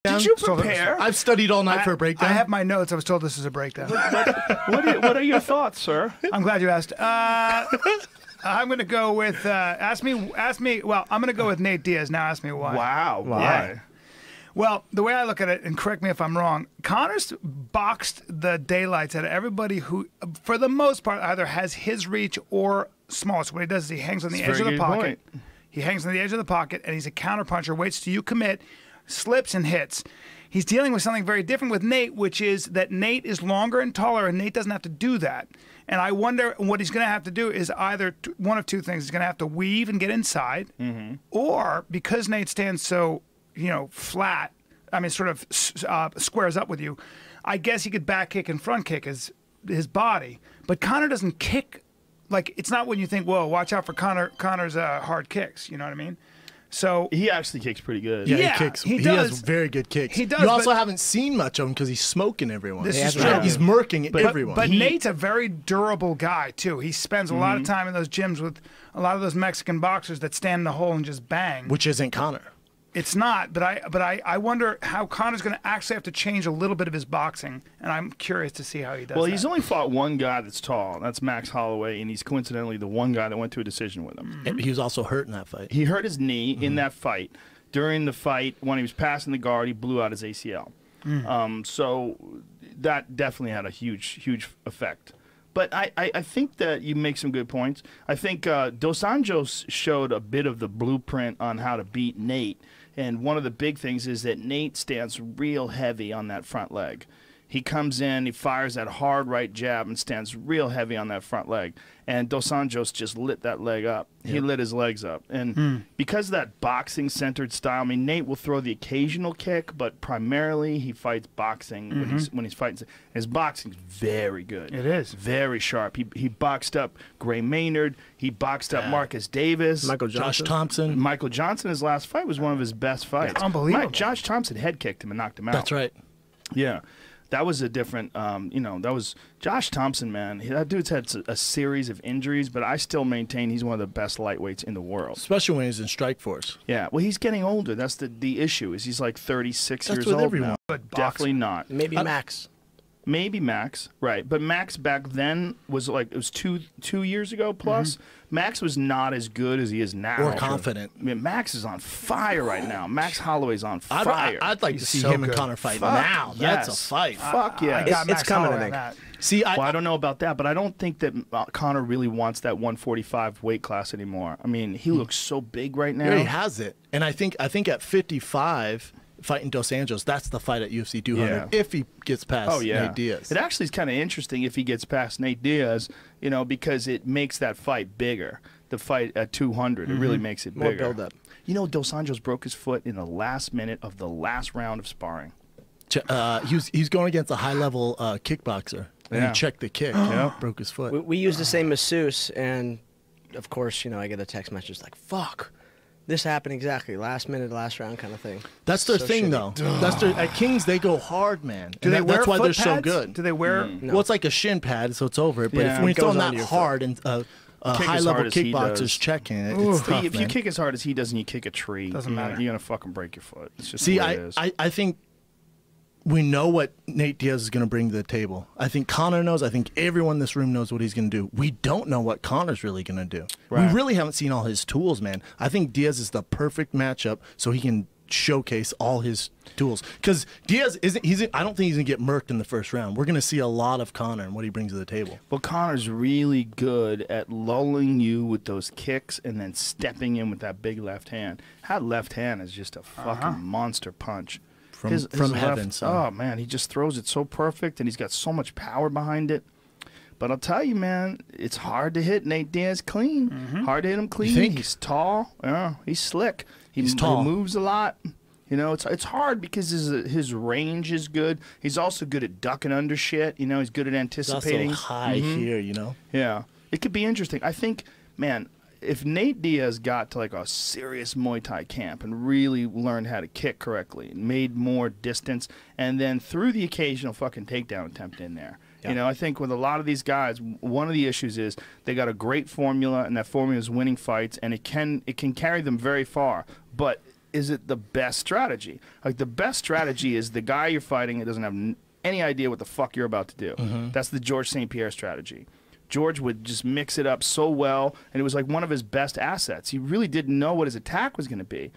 Did you prepare? I've studied all night for a breakdown. I have my notes. I was told this is a breakdown. What are your thoughts, sir? I'm glad you asked. I'm going to go with, ask me, well, I'm going to go with Nate Diaz. Now ask me why. Wow. Why? Well, the way I look at it, and correct me if I'm wrong, Conor's boxed the daylights out of everybody who, for the most part, either has his reach or smaller. So what he does is he hangs on the edge of the pocket. He hangs on the edge of the pocket, and he's a counterpuncher, waits till you commit, slips and hits. He's dealing with something very different with Nate, which is that Nate is longer and taller, and Nate doesn't have to do that. And I wonder what he's going to have to do is either one of two things. He's going to have to weave and get inside, or because Nate stands so, flat, I mean, sort of squares up with you, I guess he could back kick and front kick his body. But Conor doesn't kick. Like, it's not when you think, whoa, watch out for Conor's hard kicks. You know what I mean? So he actually kicks pretty good. Yeah, he kicks. He has very good kicks. He does. You also haven't seen much of him because he's smoking everyone. This is true. He's murking everyone. But Nate's a very durable guy too. He spends a lot of time in those gyms with a lot of those Mexican boxers that stand in the hole and just bang. Which isn't Conor. It's not, but I wonder how Conor's going to actually have to change a little bit of his boxing, and I'm curious to see how he does. Well, he's only fought one guy that's tall. That's Max Holloway, and he's coincidentally the one guy that went to a decision with him. And he was also hurt in that fight. He hurt his knee in that fight. During the fight, when he was passing the guard, he blew out his ACL. So that definitely had a huge effect. But I think that you make some good points. I think Dos Anjos showed a bit of the blueprint on how to beat Nate. And one of the big things is that Nate stands real heavy on that front leg. He comes in, he fires that hard right jab and stands real heavy on that front leg. And Dos Anjos just lit that leg up. Yep. He lit his legs up. And because of that boxing-centered style, I mean, Nate will throw the occasional kick, but primarily he fights boxing when he's fighting. His boxing's very good. It is. Very sharp. He boxed up Gray Maynard. He boxed up Marcus Davis. Josh Thompson. Michael Johnson, his last fight, was one of his best fights. It's unbelievable. Josh Thompson head kicked him and knocked him out. That's right. Yeah. That was a different, that was Josh Thompson, man. That dude's had a series of injuries, but I still maintain he's one of the best lightweights in the world. Especially when he's in Strikeforce. Yeah, well, he's getting older. That's the issue, is he's like 36 years old everyone. now. But definitely not. Maybe Max. Maybe Max, right. But Max back then was like, it was two years ago plus. Max was not as good as he is now. Or confident. I mean, Max is on fire right now. Max Holloway's on fire. I'd like to see him and Conor fight now. Yes. That's a fight. Fuck yeah. It's coming, I think. See, well, I don't know about that, but I don't think that Conor really wants that 145 weight class anymore. I mean, he looks so big right now. Yeah, he has it. And I think at 55... fighting Dos Anjos, that's the fight at UFC 200 if he gets past Nate Diaz. It actually is kind of interesting if he gets past Nate Diaz, because it makes that fight bigger. The fight at 200, it really makes it bigger. More build-up. Dos Anjos broke his foot in the last minute of the last round of sparring. He's going against a high-level kickboxer, and he checked the kick. Broke his foot. We use the same masseuse, and, of course, I get a text message like, fuck. This happened exactly. Last minute, last round kind of thing. That's their thing, though. At Kings, they go hard, man. That's why they're so good. Do they wear? No. Well, it's like a shin pad, so it's over it. But when you're throwing that hard and high-level kickboxer's checking it, it's tough, if you kick as hard as he does and you kick a tree, doesn't matter. You're going to fucking break your foot. It's just See, the way it is. I think we know what Nate Diaz is going to bring to the table. I think Conor knows. I think everyone in this room knows what he's going to do. We don't know what Conor's really going to do. Right. We really haven't seen all his tools, man. I think Diaz is the perfect matchup so he can showcase all his tools. Because Diaz I don't think he's going to get murked in the first round. We're going to see a lot of Conor and what he brings to the table. Well, Conor's really good at lulling you with those kicks and then stepping in with that big left hand. That left hand is just a fucking monster punch. From heaven, son. Oh, man, he just throws it so perfect, and he's got so much power behind it. But I'll tell you, man, it's hard to hit Nate Diaz clean. Hard to hit him clean. You think? He's tall. Yeah, he's slick. He's tall. He moves a lot. It's hard because his range is good. He's also good at ducking under shit. He's good at anticipating. He's also high here, Yeah. It could be interesting. I think, man, if Nate Diaz got to like a serious Muay Thai camp and really learned how to kick correctly and made more distance and then threw the occasional fucking takedown attempt in there. I think with a lot of these guys, one of the issues is they got a great formula and that formula is winning fights and it can carry them very far. But is it the best strategy? Like, the best strategy is the guy you're fighting that doesn't have any idea what the fuck you're about to do. That's the George St. Pierre strategy. George would just mix it up so well, and it was like one of his best assets. He really didn't know what his attack was going to be.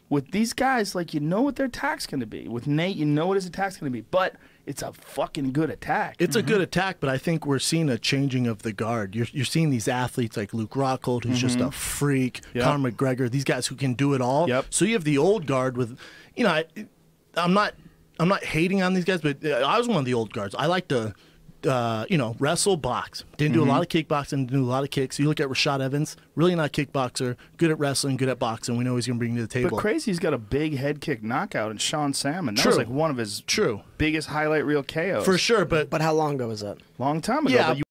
With these guys, like, you know what their attack's going to be. With Nate, you know what his attack's going to be. But it's a fucking good attack. It's a good attack, but I think we're seeing a changing of the guard. You're seeing these athletes like Luke Rockhold, who's just a freak, Conor McGregor, these guys who can do it all. So you have the old guard with, you know, I'm not hating on these guys, but I was one of the old guards. I like to, you know, wrestle, box. Didn't do a lot of kickboxing, didn't do a lot of kicks. You look at Rashad Evans, really not a kickboxer, good at wrestling, good at boxing. We know he's going to bring to the table. But crazy's got a big head kick knockout in Sean Salmon. That was like one of his biggest highlight reel KOs. For sure, but how long ago was that? Long time ago. Yeah, but you